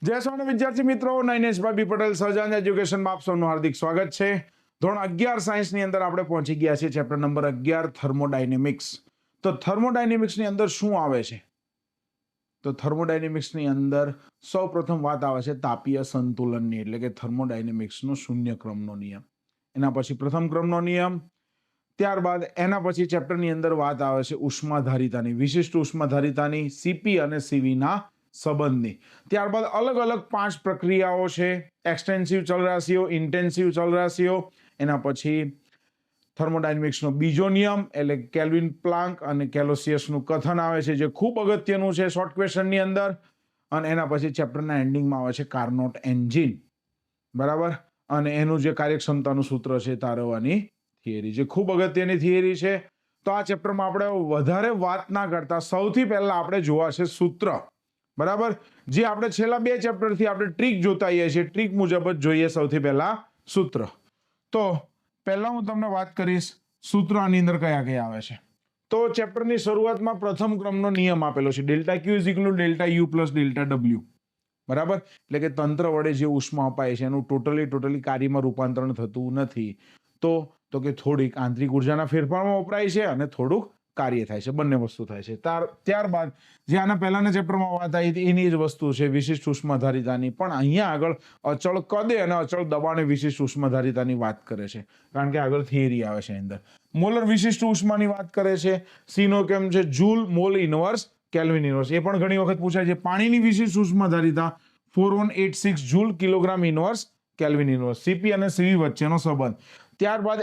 જય સોના વિદ્યાર્થી મિત્રો, નૈનેશભાઈ પટેલ સહજાનંદ એજ્યુકેશનમાં આપ સૌનું હાર્દિક સ્વાગત છે. ધોરણ 11 સાયન્સની અંદર આપણે પહોંચી ગયા છીએ ચેપ્ટર નંબર 11 થર્મોડાયનેમિક્સ. તો થર્મોડાયનેમિક્સની અંદર શું આવે છે? તો થર્મોડાયનેમિક્સની અંદર સૌપ્રથમ વાત આવે છે તાપીય સંતુલનની, એટલે કે થર્મોડાયનેમિક્સનો શૂન્ય ક્રમનો નિયમ. એના પછી પ્રથમ ક્રમનો નિયમ, ત્યારબાદ એના પછી ચેપ્ટરની અંદર વાત આવે છે ઉષ્માધારિતાની, વિશિષ્ટ ઉષ્માધારિતાની, સીપી અને સીવીના સંબંધની. ત્યારબાદ અલગ અલગ 5 પ્રક્રિયાઓ છે: એક્સટેન્સિવ ચલરાશિઓ, ઇન્ટેન્સિવ ચલરાશિઓ. એના પછી થર્મોડાયનેમિક્સનો બીજો નિયમ એટલે કેલ્વિન પ્લાન્ક અને કેલોસિયસનું કથન આવે છે, જે ખૂબ અગત્યનું છે શોર્ટ ક્વેશ્ચનની અંદર. અને એના પછી ચેપ્ટરના એન્ડિંગમાં આવે છે કાર્નોટ એન્જિન, બરાબર, અને એનું જે કાર્યક્ષમતાનું સૂત્ર છે તારવવાની થિયરી, જે ખૂબ અગત્યની થિયરી છે. તો આ ચેપ્ટરમાં આપણે વધારે વાત ના કરતા સૌથી પહેલા આપણે જોવા છે સૂત્ર, બરાબર, જે આપણે છેલ્લા 2 ચેપ્ટરથી આપણે ટ્રીક જોતા આવીએ છીએ. ટ્રીક મુજબ જ જોઈએ સૌથી પહેલા સૂત્ર. તો પહેલા હું તમને વાત કરીશ સૂત્ર આની અંદર કયા કયા આવે છે. તો ચેપ્ટરની શરૂઆતમાં પ્રથમ ક્રમનો નિયમ આપેલો છે, delta Q is equal to delta U plus delta W, બરાબર. એટલે કે તંત્ર વડે જે ઉષ્મા અપાય છે એનું ટોટલી કાર્યમાં રૂપાંતરણ થતું નથી. તો કે થોડીક આંતરિક ઉર્જાના ફેરફારમાં વપરાય છે અને થોડુંક કાર્ય થાય છે, બંને વસ્તુ થાય છે. ત્યારબાદ જે આના પહેલાના ચેપ્ટરમાં વાત આવી હતી એની જ વસ્તુ છે વિશિષ્ટ ઉષ્માધારિતાની, પણ અહીંયા આગળ અચળ કદે અને અચળ દબાણે વિશિષ્ટ ઉષ્માધારિતાની વાત કરે છે, કારણ કે આગળ થિયરી આવે છે અંદર. મોલર વિશિષ્ટ ઉષ્માની વાત કરે છે. સીનો કેમ છે? Joule mole inverse kelvin inverse. એ પણ ઘણી વખત પૂછાય છે. પાણીની વિશિષ્ટ ઉષ્માધારિતા 4186 joule kilogram inverse kelvin inverse. CP અને સીવી વચ્ચેનો સંબંધ. ત્યારબાદ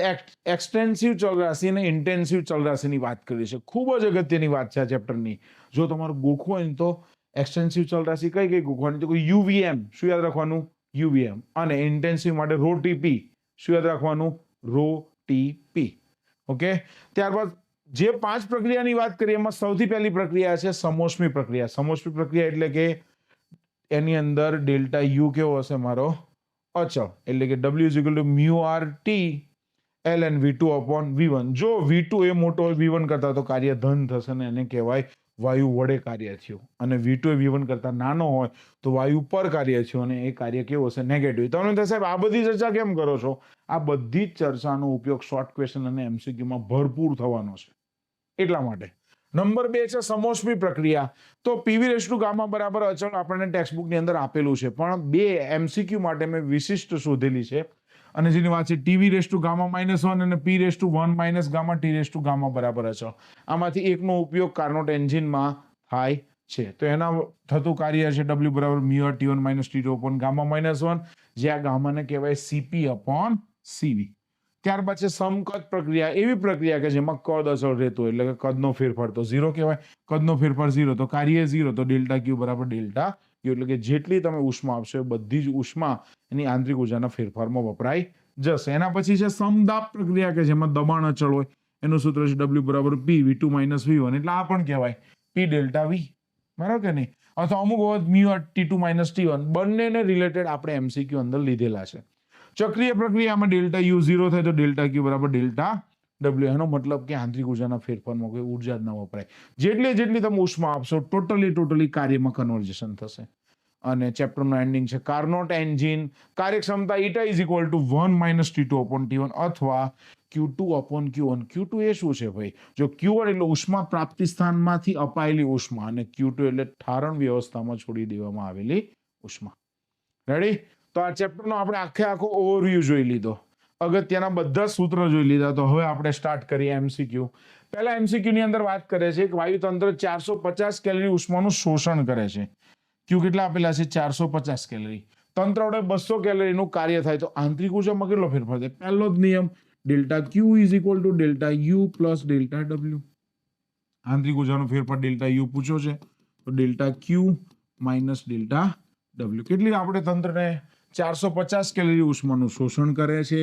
એક્સટેન્સિવ ચલરાશિ અને ઇન્ટેન્સિવ ચલરાશિની વાત કરી છે. ખૂબ જ અગત્યની વાત છે આ ચેપ્ટરની. જો તમારું ગોખવું હોય તો એક્સટેન્સિવ ચલરાશિ કઈ ગોખવાની? તો યુવીએમ, શું યાદ રાખવાનું? યુવીએમ. અને ઇન્ટેન્સિવ માટે રો ટીપી, શું યાદ રાખવાનું? રો ટીપી. ઓકે. ત્યારબાદ જે 5 પ્રક્રિયાની વાત કરીએ એમાં સૌથી પહેલી પ્રક્રિયા છે સમોષ્મી પ્રક્રિયા. સમોષ્મી પ્રક્રિયા એટલે કે એની અંદર ડેલ્ટા યુ કેવો હશે? મારો અચળ, એટલે કે W is equal to mu r t ln v2 upon v1. જો v2 એ મોટો હોય v1 કરતા તો કાર્ય ધન થશે ને એને કહેવાય વાયુ વડે કાર્ય થયું, અને v2 એ v1 કરતા નાનો હોય તો વાયુ પર કાર્ય થયું અને એ કાર્ય કેવું હશે? નેગેટિવ. તમને થશે સાહેબ આ બધી ચર્ચા કેમ કરો છો? આ બધી જ ચર્ચાનો ઉપયોગ શોર્ટ ક્વેશ્ચન અને એમસીક્યુમાં ભરપૂર થવાનો છે, એટલા માટે. નંબર 2 છે સમોષ્મી પ્રક્રિયા. તો પીવી રેસ ટુ ગામા બરાબર અચળ આપણને ટેક્સ્ટબુકની અંદર આપેલું છે, પણ 2 એમસીક્યુ માટે મેં વિશિષ્ટ શોધેલી છે, અને જેની વાત છે ટીવી રેસ ટુ ગામા -1 અને P raise to 1 minus gamma T raise to gamma બરાબર અચળ. આમાંથી એકનો ઉપયોગ કાર્નોટ એન્જિનમાં થાય છે. તો એના થતું કાર્ય છે W બરાબર mu T1 minus T2 upon gamma -1, જે આ ગામાને કહેવાય CP અપોન CV. ત્યારબાદ છે સમકદ પ્રક્રિયા. એવી પ્રક્રિયા કે જેમાં કદ અચળ રહેતું હોય, એટલે કે કદનો ફેરફાર તો 0 કહેવાય. કદનો ફેરફાર 0 તો કાર્ય 0, તો ડેલ્ટા ક્યુ બરાબર ડેલ્ટા યુ, એટલે કે જેટલી તમે ઉષ્મા આપશો એ બધી જ ઉષ્મા એની આંતરિક ઉર્જાના ફેરફારમાં વપરાઈ જશે. એના પછી છે સમદાબ પ્રક્રિયા કે જેમાં દબાણ અચળ હોય. એનું સૂત્ર છે W બરાબર P V2 માઇનસ V1, એટલે આ પણ કહેવાય P ડેલ્ટા V, બરાબર કે નહીં? અથવા અમુક વખત મ્યુ T2 માઇનસ T1. બંનેને રિલેટેડ આપણે એમસીક્યુ અંદર લીધેલા છે. ચક્રીય પ્રક્રિયામાં ડેલ્ટા યુ 0 થાય તો ડેલ્ટા ક્યુ બરાબર ડેલ્ટા ડબલ્યુ. એનો મતલબ કે આંતરિક ઉર્જાના ફેરફારમાં કોઈ ઉર્જા જ ન વપરાય. જેટલી તમે ઉષ્મા આપશો ટોટલી કાર્યમાં કન્વર્ઝેશન થશે. અને ચેપ્ટરનો એન્ડિંગ છે કાર્નોટ એન્જિન. કાર્યક્ષમતા eta is equal to 1 minus T2 upon T1 અથવા Q2 અપોન Q1. Q2 એ શું છે ભાઈ? જો Q1 એટલે ઉષ્મા પ્રાપ્તિ સ્થાનમાંથી અપાયેલી ઉષ્મા, અને Q2 એટલે ઠારણ વ્યવસ્થામાં છોડી દેવામાં આવેલી ઉષ્મા. રેડી? તો આ ચેપ્ટરનો આપણે આખો ઓવરવ્યુ જોઈ લીધો, અગત્યના બધા સૂત્ર જોઈ લીધા. તો હવે આપણે સ્ટાર્ટ કરીએ એમસીક્યુ. પહેલા એમસીક્યુ ની અંદર વાત કરે છે કે વાયુતંત્ર 450 કેલરી ઉષ્માનું શોષણ કરે છે. ક્યુ કેટલા આપેલા છે? 450 કેલરી. તંત્ર વડે 200 કેલરીનું કાર્ય થાય તો આંતરિક ઉર્જામાં કેટલો ફેરફાર થાય? પહેલો જ નિયમ, delta Q is equal to delta U plus delta W. આંતરિક ઉર્જાનો ફેરફાર ડેલ્ટા યુ પૂછ્યો છે તો ડેલ્ટા ક્યુ માઇનસ ડેલ્ટા ડબલ્યુ. કેટલી આપણે તંત્રને 450 કેલરી ઉષ્માનું શોષણ કરે છે,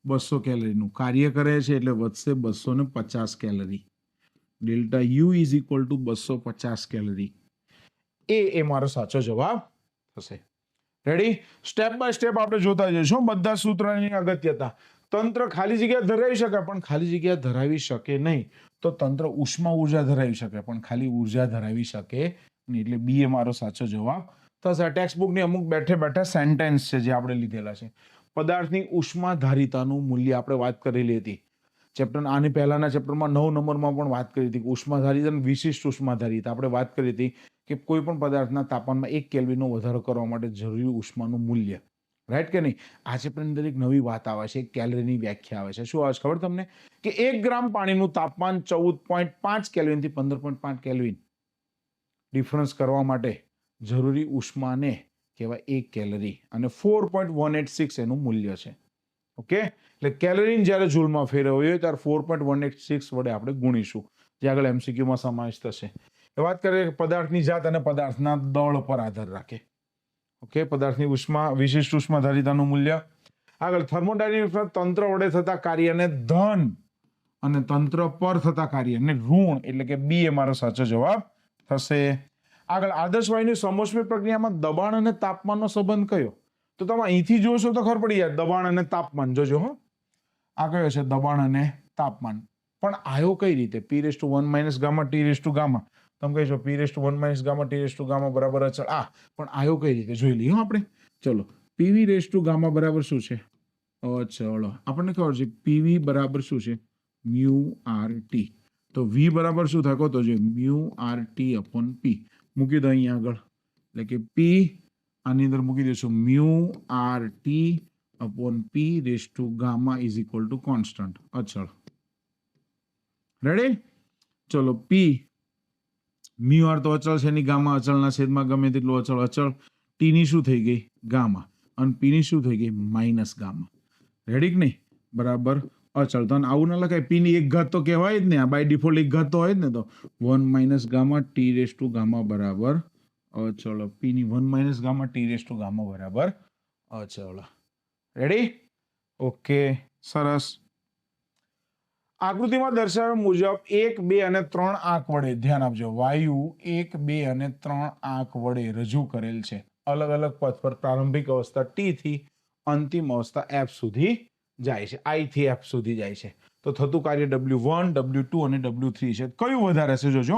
200 કેલરીનું કાર્ય કરે છે, એટલે વધશે 250 calorie. Delta U is equal to 250 calorie. એ મારો સાચો જવાબ થશે. રેડી? સ્ટેપ બાય સ્ટેપ આપણે જોતા જઈશું બધા સૂત્રોની અગત્યતા. તંત્ર ખાલી જગ્યા ધરાવી શકે પણ ખાલી જગ્યા ધરાવી શકે નહીં. તો તંત્ર ઉષ્મા ઉર્જા ધરાવી શકે પણ ખાલી ઉર્જા ધરાવી શકે નહીં. એટલે બી એ મારો સાચો જવાબ થશે. આ ટેક્સ્ટ બુકની અમુક બેઠે બેઠા સેન્ટેન્સ છે જે આપણે લીધેલા છે. પદાર્થની ઉષ્માધારિતાનું મૂલ્ય આપણે વાત કરેલી હતી ચેપ્ટર, આની પહેલાના ચેપ્ટરમાં 9 નંબરમાં પણ વાત કરી હતી કે ઉષ્માધારિતા અને વિશિષ્ટ ઉષ્માધારિતા. આપણે વાત કરી હતી કે કોઈ પણ પદાર્થના તાપમાનમાં 1 કેલ્વિનનો વધારો કરવા માટે જરૂરી ઉષ્માનું મૂલ્ય, રાઈટ કે નહીં. આ ચેપ્ટરની અંદર એક નવી વાત આવે છે, કેલરીની વ્યાખ્યા આવે છે. શું આવે છે ખબર તમને? કે 1 ગ્રામ પાણીનું તાપમાન 14.5 કેલ્વિનથી 15.5 કેલ્વિન ડિફરન્સ કરવા માટે જરૂરી ઉષ્માને કહેવાય 1 કેલરી, અને 4.186 એનું મૂલ્ય છે. ઓકે, એટલે કેલરીને જ્યારે જૂલમાં ફેરવવી હોય ત્યારે 4.186 વડે આપણે ગુણીશું, જે આગળ એમસીક્યુમાં સમાવેશ થશે. એ વાત કરીએ કે પદાર્થની જાત અને પદાર્થના દળ પર આધાર રાખે. ઓકે, પદાર્થની ઉષ્મા, વિશિષ્ટ ઉષ્માધારિતાનું મૂલ્ય. આગળ થર્મોડાયનેમિક્સમાં તંત્ર વડે થતા કાર્યને ધન અને તંત્ર પર થતા કાર્યને ઋણ, એટલે કે બી એ મારો સાચો જવાબ થશે. આગળ આદર્શ વાયુની સમોષ્મી પ્રક્રિયામાં દબાણ અને તાપમાનનો સંબંધ કયો? તો તમે અહીંથી જોશો તો ખબર પડી જાય. દબાણ અને તાપમાન જોજો. હો, આ કયો છે? દબાણ અને તાપમાન. પણ આયો કઈ રીતે? P⁻1 - gamma T⁻ gamma. તમે કહીશો P⁻1 - ગામા T⁻ ગામા બરાબર અચળ. પણ આયો કઈ રીતે જોઈ લઈએ આપણે. ચલો, PV⁻ ગામા બરાબર શું છે? અચળ. આપણને ખબર છે PV બરાબર શું છે? μRT. તો V બરાબર શું થાય? તો જો μRT/P મૂકી દો અહીંયા આગળ, એટલે કે P આની અંદર મૂકી દઈશું μRT/P⁻ gamma is equal two constant, અચળ. રેડી? ચલો, P μR તો અચળ છે, એની ગામા અચળના છેદમાં ગમે તેટલું અચળ. અચળ T ની શું થઈ ગઈ? ગામા, અને P ની શું થઈ ગઈ? Minus gamma. રેડી કે નહીં? બરાબર અચળ. તો આવું ના લખાય. P ની એક ઘાત તો કહેવાય જ ને, આ બાય ડિફોલ્ટ એક ઘાત તો હોય જ ને. તો 1 - ગામા T⁻ ગામા બરાબર અચળ. P ની 1 - ગામા T⁻ ગામા બરાબર અચળ. રેડી? ઓકે, સરસ. આકૃતિમાં દર્શાવ્યા મુજબ 1, 2 અને 3 આંક વડે, ધ્યાન આપજો, વાયુ 1, 2 અને 3 આંક વડે રજૂ કરેલ છે. અલગ અલગ પથ પર પ્રારંભિક અવસ્થા T થી અંતિમ અવસ્થા F સુધી જાય છે. I થી F સુધી જાય છે. તો થતું કાર્ય W1, W2 અને W3 છે. કયું વધારે છે? જોજો,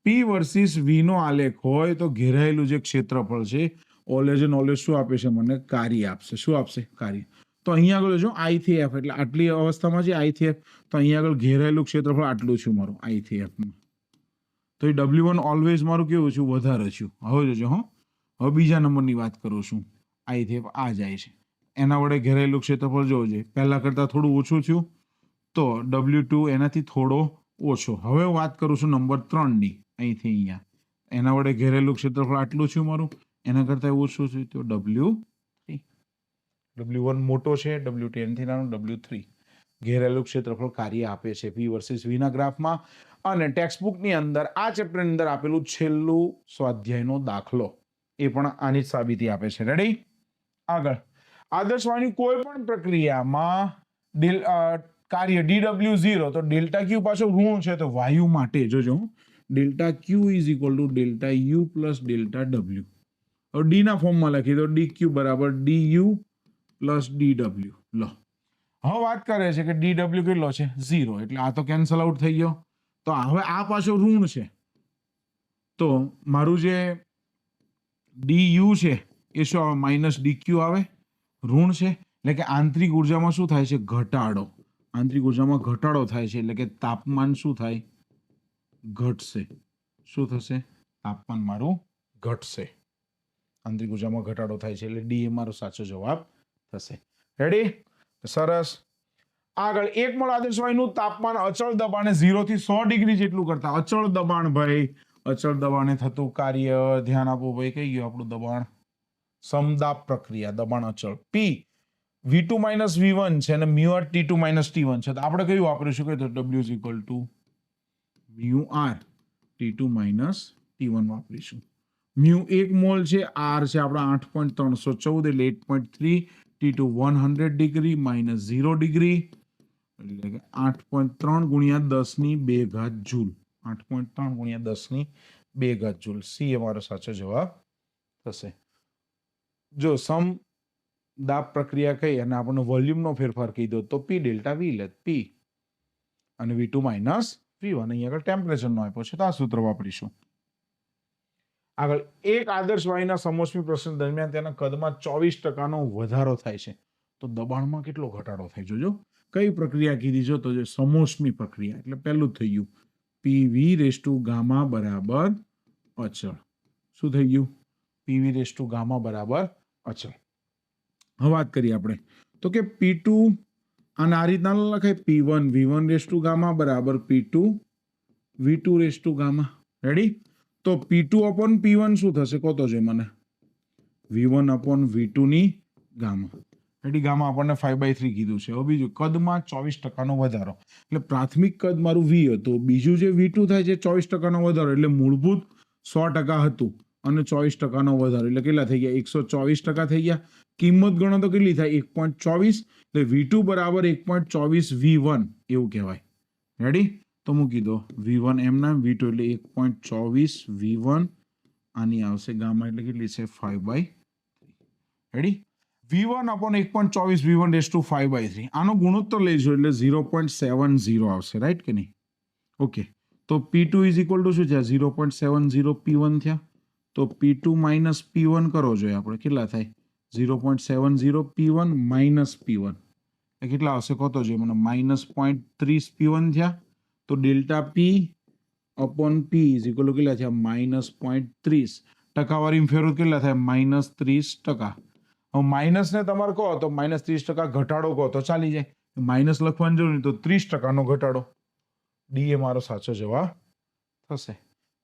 P વર્સિસ V નો આલેખ હોય તો ઘેરાયેલું જે ક્ષેત્રફળ છે, ઓલેજ શું આપે છે? મને કાર્ય આપશે. શું આપશે? કાર્ય. તો અહીંયા આગળ જો I થી F, એટલે આટલી અવસ્થામાં છે I થી F, તો અહીંયા આગળ ઘેરાયેલું ક્ષેત્રફળ આટલું છે મારું I થી F માં. તો એ W1 ઓલવેઝ મારું કેવું છે? વધારે છે. હવે જોજો. હો, હવે બીજા નંબરની વાત કરું છું. I થી F આ જાય છે, એના વડે ઘેરાયેલું ક્ષેત્રફળ જોવું છે. પહેલા કરતાં થોડું ઓછું થયું, તો W2 એનાથી થોડો ઓછો. હવે વાત કરું છું નંબર 3 ની, અહીંથી અહીંયા. એના વડે ઘેરેલું ક્ષેત્રફળ આટલું છે મારું, એના કરતાં ઓછું છે, તો W3. W1 મોટો છે, W2 એનાથી નાનું, W3. ઘેરેલું ક્ષેત્રફળ કાર્ય આપે છે P વર્સિસ V ના ગ્રાફમાં. અને ટેક્સ્ટ બુકની અંદર આ ચેપ્ટરની અંદર આપેલું છેલ્લું સ્વાધ્યાયનો દાખલો એ પણ આની જ સાબિતી આપે છે. રેડી? આગળ, આદર્શ વાયુની કોઈ પણ પ્રક્રિયામાં કાર્ય dW0, તો ડેલ્ટા Q પાછો ઋણ છે, તો વાયુ માટે જોજો, delta Q is equal to delta U plus delta W. હવે ડી ના ફોર્મમાં લખી દો, DQ બરાબર DU પ્લસ DW. લો, હવે વાત કરે છે કે DW કેટલો છે? 0. એટલે આ તો કેન્સલ આઉટ થઈ ગયો. તો હવે આ પાછો ઋણ છે, તો મારું જે DU છે એ શું આવે? માઇનસ DQ આવે. ઋણ છે એટલે કે આંતરિક ઉર્જામાં શું થાય છે? ઘટાડો. આંતરિક ઉર્જામાં ઘટાડો થાય છે, એટલે કે તાપમાન શું થાય? ઘટશે. શું થશે? તાપમાન મારું ઘટશે. આંતરિક ઉર્જામાં ઘટાડો થાય છે, એટલે ડી એ મારો સાચો જવાબ થશે. રેડી? સરસ. આગળ, 1 મોલ આદર્શ વાયુનું તાપમાન અચળ દબાણે 0 થી 100 ડિગ્રી જેટલું કરતા, અચળ દબાણ ભાઈ, અચળ દબાણે થતું કાર્ય, ધ્યાન આપો ભાઈ, કઈ ગયું આપણું દબાણ? સમદાબ પ્રક્રિયા, દબાણ અચળ. P V2 - V1 છે અને μR T2 - T1 છે. તો આપણે કયું વાપરીશું? કે W is equal two μR T2 - T1 વાપરીશું. મ્યુ 1 મોલ છે, R છે આપણા 8.314, એટલે 8.3, T2 100 ડિગ્રી - 0 ડિગ્રી, એટલે કે 8.3 × 10⁻²⁰ જૂલ. 8.3 × 10⁻²⁰ જૂલ. સી એ મારો સાચો જવાબ થશે. જો સમ દાબ પ્રક્રિયા કહી અને આપણને વોલ્યુમનો ફેરફાર કીધો, તો P ડેલ્ટા V લે P, અને V2 - V1 અહીંયા આગળ ટેમ્પરેચરનો આપ્યો છે, તો આ સૂત્ર વાપરીશું. આગળ એક આદર્શ વાયુના સમોષ્મી પ્રસરણ દરમિયાન તેના કદમાં 24% વધારો થાય છે તો દબાણમાં કેટલો ઘટાડો થાય જોજો. કઈ પ્રક્રિયા કીધી જો તો સમોષ્મી પ્રક્રિયા એટલે પહેલું થઈ ગયું પીવી રેસ ટુ ગામા બરાબર અચળ. શું થઈ ગયું? પીવી રેસ ટુ ગામા બરાબર અચળ. હવે વાત કરીએ આપણે તો કે P2 અને આ રીતના લખાય P1 V1 raise to gamma બરાબર P2 V2 raise to gamma. Ready? તો P2 અપોન P1 શું થશે કહો તો છે મને? V1 અપોન V2 ની ગામા. રેડી? ગામા આપણને 5/3 કીધું છે. હવે બીજું કદમાં 24% વધારો એટલે પ્રાથમિક કદ મારું V હતું, બીજું જે V2 થાય છે 24% વધારો એટલે મૂળભૂત 100% હતું અને 24% વધારો એટલે કેટલા થઈ ગયા? 124% થઈ ગયા. કિંમત ગણો તો કેટલી થાય? 1.24 એટલે V2 બરાબર 1.24 V1 એવું કહેવાય. રેડી? તો મૂકી દો V1 એમ નામ, V2 એટલે 1.24 V1 આની આવશે ગામા એટલે કેટલી છે? 5/3. Ready? V1 upon 1.24 V1 raise two 5/3 આનો ગુણોત્તર લઈશું એટલે 0.70 આવશે. રાઈટ કે નહીં? ઓકે. તો P2 ઇઝ ઇક્વલ ટુ શું છે? 0.70 P1 થયા. તો P2 માઇનસ P1 કરો જોઈએ આપણે કેટલા થાય? 0.70 P1 માઇનસ P1 એ કેટલા આવશે કહો તો જોઈએ મને? -0.30 P1 થયા. તો delta P upon P is equal two કેટલા થયા? -0.30. ટકાવારી ફેરવો કેટલા થાય? -30%. હવે માઇનસ ને તમારે કહો તો -30% ઘટાડો કહો તો ચાલી જાય. માઇનસ લખવાની જરૂર નહીં તો 30% ઘટાડો. ડી એ મારો સાચો જવાબ થશે.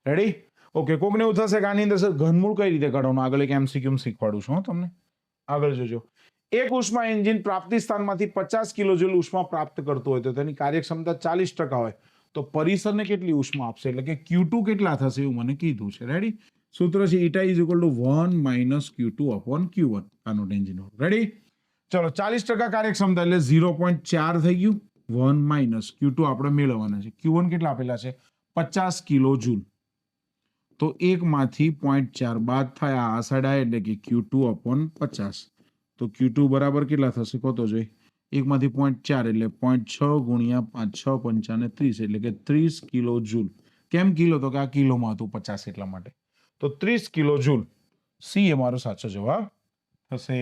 રેડી? ઓકે. કોકને એવું થશે કે આની અંદર સર ઘનમૂળ કઈ રીતે કાઢવાનું? આગળ એક MCQ શીખવાડું છું તમને. આગળ જોજો. એક ઉષ્મા એન્જિન પ્રાપ્તિ સ્થાનમાંથી 50 કિલોજૂલ ઉષ્મા પ્રાપ્ત કરતું હોય તો તેની કાર્યક્ષમતા 40% હોય તો પરિસરને કેટલી ઉષ્મા આપશે? એટલે કે Q2 કેટલા થશે એવું મને કીધું છે. રેડી? સૂત્ર છે eta is equal to 1 - Q2 upon Q1 Carnot engine. Ready? ચલો 40% કાર્યક્ષમતા એટલે 0.4 થઈ ગયું. 1 - Q2 આપણે મેળવવાના છે. Q1 કેટલા આપેલા છે? 50 કિલો જૂલ. તો 1 માંથી 0.4 બાદ થાય આ સાઈડ આવે એટલે કે Q2 અપોન 50. તો Q2 બરાબર કેટલા થશે કહો તો જોઈએ? 1 માંથી 0.4 એટલે 0.6 ગુણ્યા 5 6 પંચાને 30 એટલે કે 30 કિલો જૂલ. કેમ કિલો? તો કે આ કિલોમાં હતું 50 એટલા માટે. તો 30 કિલો જૂલ. સી એ મારો સાચો જવાબ થશે.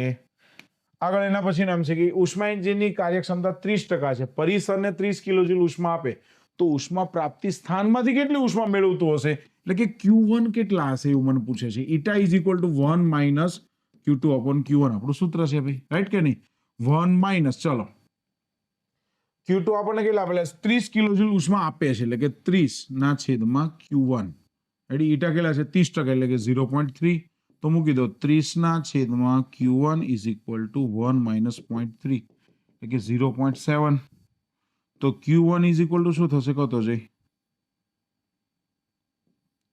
આગળ એના પછી નામ છે કે ઉષ્મા એન્જિનની કાર્યક્ષમતા 30% છે. પરિસરને 30 કિલો જૂલ ઉષ્મા આપે તો ઉષ્મા પ્રાપ્તિ સ્થાનમાંથી કેટલી ઉષ્મા મેળવતું હશે? એટલે કે Q1 કેટલા હશે એવું મને પૂછે છે. eta is equal to 1 - Q2 upon Q1 આપણું સૂત્ર છે ભાઈ. રાઈટ કે નહીં? 1 - ચલો Q2 આપણને કેટલા આપેલા? 30 કિલો જૂલ ઉષ્મા આપે છે એટલે કે 30 ના છેદમાં Q1. રેડી? eta કેટલા છે? 30% એટલે કે 0.3. તો મૂકી દો 30 ના છેદમાં Q1 ઇઝ ઇક્વલ ટુ 1 - 0.3 એટલે કે 0.7. તો Q1 ઇઝ ઇક્વલ ટુ શું થશે કહો તો જઈ?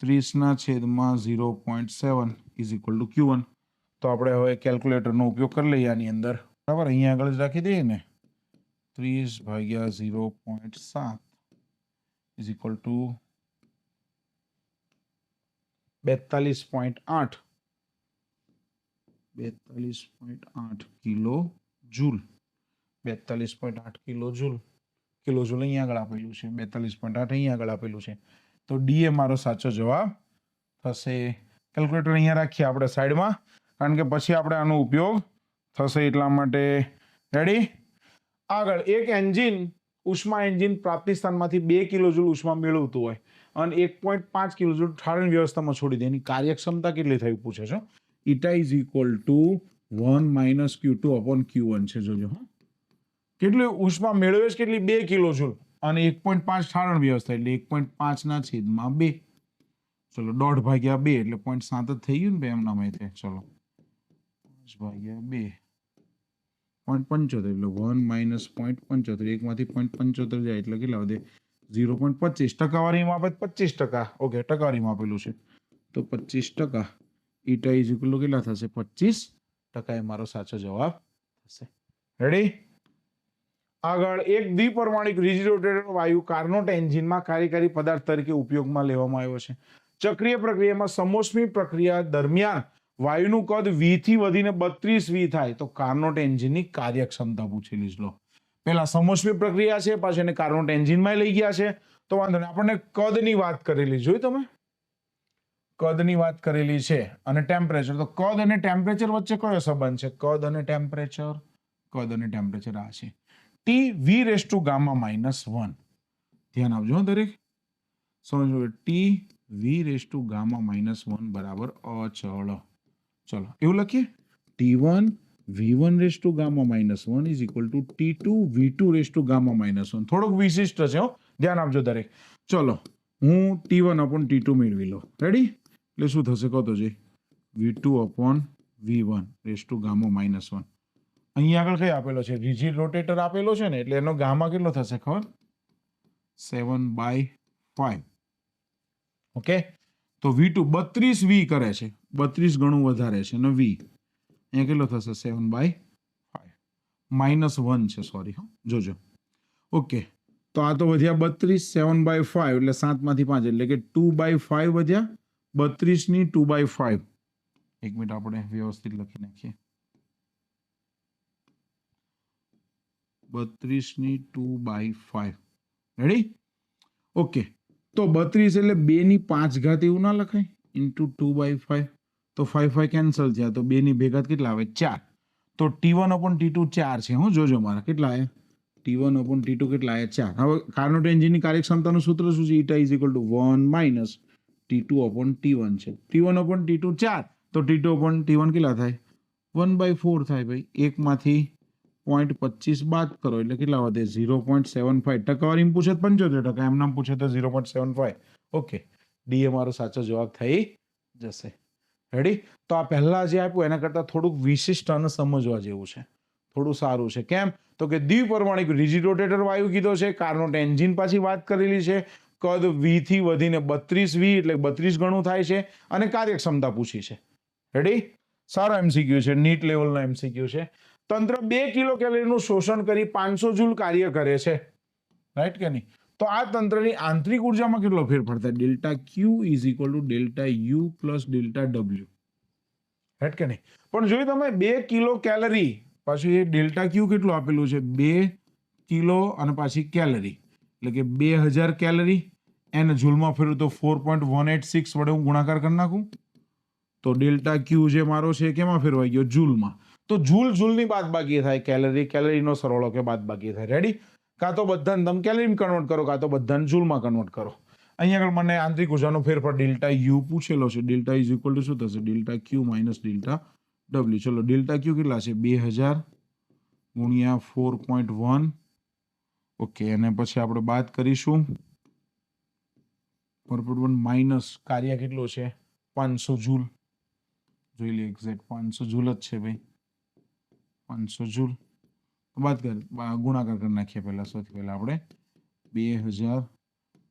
30 ના છેદમાં 0.7 ઇઝ ઇક્વલ ટુ Q1. તો આપણે હવે કેલ્ક્યુલેટરનો ઉપયોગ કરી લઈએ આની અંદર. બરાબર? અહીંયા આગળ જ રાખી દઈએ ને. 30 ભાગ્યા 0.7 is equal two 42.8 kilo joule. 42.8 kilo joule. Kilo joule અહીંયા આગળ આપેલું છે. 42.8 અહીંયા આગળ આપેલું છે. તો ડી એ મારો સાચો જવાબ થશે. કેલ્ક્યુલેટર અહીંયા રાખીએ આપણે સાઈડમાં કારણ કે પછી આપણે આનો ઉપયોગ થશે એટલા માટે. રેડી? આગળ એક એન્જિન ઉષ્મા એન્જિન પ્રાપ્તિ સ્થાનમાંથી 2 કિલો જૂલ ઉષ્મા મેળવતું હોય અને 1.5 કિલો જૂલ ઠારણ વ્યવસ્થામાં છોડી દે. એની કાર્યક્ષમતા કેટલી થઈ પૂછે છે. eta is equal to 1 - Q2 upon Q1 છે. જોજો કેટલી ઉષ્મા મેળવે છે? કેટલી? 2 કિલો જૂલ અને 1.5 ઠારણ વ્યવસ્થા એટલે 1.5 ના છેદમાં 2. ચલો 1.5 ભાગ્યા 2 એટલે 0.7 જ થઈ ગયું ને એમના માટે. ચલો 5 ભાગ્યા 2 0.75 એટલે 1 - 0.75 એકમાંથી 0.75 જાય એટલે કેટલા વધે? 0.25. ટકાવારીમાં આપે 25%. ઓકે. ટકાવારીમાં આપેલું છે તો 25%. eta ઇઝ ઇક્વલ ટુ કેટલા થશે? 25% એ મારો સાચો જવાબ થશે. રેડી? આગળ એક દ્વિપરમાણિક રેફ્રિજરેટર વાયુ કાર્નોટ એન્જિનમાં કાર્યકારી પદાર્થ તરીકે ઉપયોગમાં લેવામાં આવ્યો છે. ચક્રીય પ્રક્રિયામાં સમોષ્મી પ્રક્રિયા દરમિયાન વાયુનું કદ V થી વધીને 32 V થાય તો કાર્નોટ એન્જિનની કાર્યક્ષમતા પૂછેલી છે. લો પહેલા સમોષ્મી પ્રક્રિયા છે પાછી એને કાર્નોટ એન્જિનમાં લઈ ગયા છે તો વાંધો નહીં. આપણને કદની વાત કરેલી જોઈ તમે? કદની વાત કરેલી છે અને ટેમ્પરેચર, તો કદ અને ટેમ્પરેચર વચ્ચે કયો સંબંધ છે? કદ અને ટેમ્પરેચર આ છે T V raise to gamma -1. ધ્યાન આપજો દરેક, સમજો T V raise to gamma -1 બરાબર અચળ. ચલો એવું લખીએ, T1 V1 raise to gamma -1 is equal to T2 V2 raise to gamma -1. થોડુંક વિશિષ્ટ છે હો, ધ્યાન આપજો દરેક. ચલો હું T1 અપોન T2 મેળવી લો. રેડી? એટલે શું થશે કહો તો જી, V2 upon V1 raise to gamma -1. અહીંયા આગળ કઈ આપેલો છે? રિજિડ રોટેટર આપેલો છે ને, એટલે એનો ગામા કેટલો થશે ખબર? 7/5. ઓકે, તો V2 32 V કરે છે, 32 ગણું વધારે છે અને V અહીંયા કેટલો થશે? 7/5 -1 છે, સોરી જોજો. ઓકે, તો આ તો વધ્યા 32, 7/5 એટલે 7 માંથી 5 એટલે કે 2/5 વધ્યા. 32 ની 2/5, એક મિનિટ આપણે વ્યવસ્થિત લખી નાખીએ. 32 ની 2/5. રેડી? ઓકે, તો 32 એટલે 2 ની 5 ઘાત એવું ના લખાય, ઇન્ટુ 2/5. તો 5 કેન્સલ થયા, તો 2 ની ભેગા કેટલા આવે? 4. તો T1 અપોન T2 4 છે. હું જોજો મારા કેટલા આવ્યા? T1 અપોન T2 કેટલા આવ્યા? 4. હવે કાર્નોટ એન્જિનની કાર્યક્ષમતાનું સૂત્ર શું છે? Eta is equal to 1 - T2 upon T1 છે. T1 અપોન T2 4, તો T2 અપોન T1 કેટલા થાય? 1/4 થાય ભાઈ. એકમાંથી 0.25 બાદ કરો એટલે કેટલા વધે? 0.75. ટકાવારી પૂછે 75%, એમ નામ પૂછે તો 0.75. ઓકે, ડી એ મારો સાચો જવાબ થઈ જશે. રેડી? તો આ પહેલા જે આપ્યું એના કરતાં થોડુંક વિશિષ્ટ અને સમજવા જેવું છે, થોડું સારું છે. કેમ? તો કે દ્વિપરમાણિક રિજિડ રોટેટર વાયુ કીધો છે, કાર્નોટ એન્જિન પાછી વાત કરેલી છે, કદ V થી વધીને 32 V એટલે 32 ગણું થાય છે, અને કાર્યક્ષમતા પૂછી છે. રેડી? સારો MCQ છે, નીટ લેવલનો MCQ છે. તંત્ર 2 કિલો કેલરીનું શોષણ કરી 500 જૂલ કાર્ય કરે છે, રાઈટ કે નહીં? તો આ તંત્રની આંતરિક ઉર્જામાં કેટલો ફેરફાર થાય? Delta Q is equal to delta U plus delta W, right કે નહીં? પણ જોયું તમે 2 કિલો કેલરી, પાછું એ ડેલ્ટા Q કેટલું આપેલું છે? 2 કિલો અને પાછી કેલરી એટલે કે 2000 કેલરી. એને જૂલમાં ફેરવું તો 4.186 વડે હું ગુણાકાર કરી નાખું, તો ડેલ્ટા Q જે મારો છે કેમાં ફેરવાઈ ગયો? જૂલમાં. તો જૂલની બાદબાકી થાય, કેલરીનો સરવાળો કે બાદબાકી થાય. રેડી? કાં તો બધાને તમે કેલરીમાં કન્વર્ટ કરો, કાં તો બધાને જૂલમાં કન્વર્ટ કરો. અહીંયા આગળ મને આંતરિક ઉર્જાનો ફેરફાર ડેલ્ટા U પૂછેલો છે. ડેલ્ટા ઇઝ ઇક્વલ ટુ શું થશે? Delta Q minus delta W. ચલો ડેલ્ટા Q કેટલા છે? 2000 ગુણ્યા 4.1. ઓકે, અને પછી આપણે બાદ કરીશું 4.1 માઇનસ કાર્ય કેટલું છે? 500 જૂલ. જોઈ લે એક્ઝેક્ટ 500 જૂલ જ છે ભાઈ, 500 જૂલ. બાદ કર, ગુણાકાર કરી નાખીએ પહેલા. સૌથી પહેલા આપણે 2000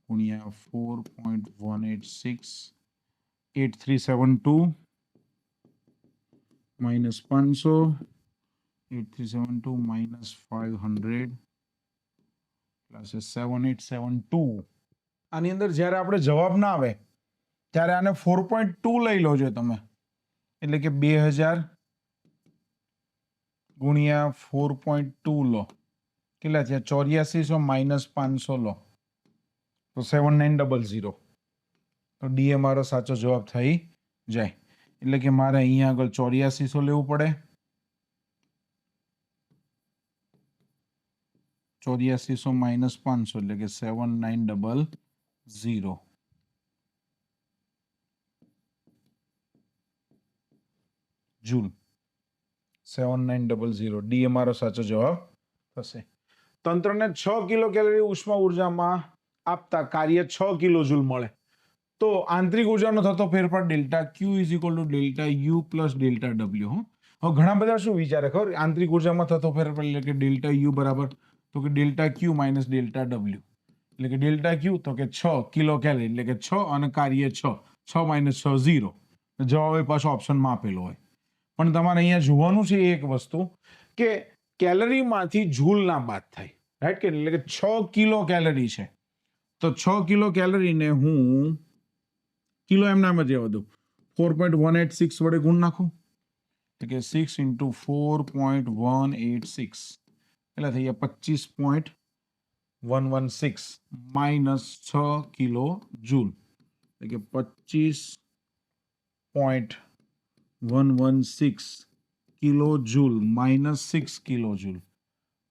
ગુણ્યા 4.186 8372 માઇનસ 500 8372 માઇનસ 500 પ્લસ 7872. આની અંદર જ્યારે આપણે જવાબ ના આવે ત્યારે આને 4.2 લઈ લો છો તમે, એટલે કે 2000 ગુણ્યા 4.2 લો, કેટલા થયા? 8400 માઇનસ 500 લો, તો 7900. તો ડી એ મારો સાચો જવાબ થઈ જાય. એટલે કે મારે અહીંયા આગળ 8400 લેવું પડે, 8400 માઇનસ 500 એટલે કે 7900 જૂલ. 7900 ડી એ મારો સાચો જવાબ થશે. તંત્રને 6 કિલો કેલરી ઉષ્મા ઉર્જામાં આપતા કાર્ય 6 કિલો જૂલ મળે. તો આંતરિક ઉર્જાનો થતો ફેરફાર delta Q is equal to delta U plus delta W. હવે ઘણા બધા શું વિચારે ખબર? આંતરિક ઉર્જામાં થતો ફેરફાર એટલે કે ડેલ્ટા U બરાબર, તો કે delta Q minus delta W, એટલે કે ડેલ્ટા Q તો કે 6 કિલો કેલરી એટલે કે 6 અને કાર્ય 6, 6 માઇનસ 6 0. જવાબ એ પાછો ઓપ્શનમાં આપેલો હોય. પણ તમારે અહીંયા જોવાનું છે એક વસ્તુ કે કેલરીમાંથી જૂલ ના બાદ થાય, રાઈટ કે? એટલે કે 6 કિલો કેલરી છે, તો 6 કિલો કેલરીને હું કિલો એમ નામ જ રહેવા દઉં, 4.186 વડે ગુણ નાખું, એટલે કે 6 ઇન્ટુ 4.186 એટલે થઈ ગયા 25.116 માઇનસ 6 કિલો જૂલ, એટલે કે 25 0.116 કિલો જૂલ -6 કિલો જૂલ,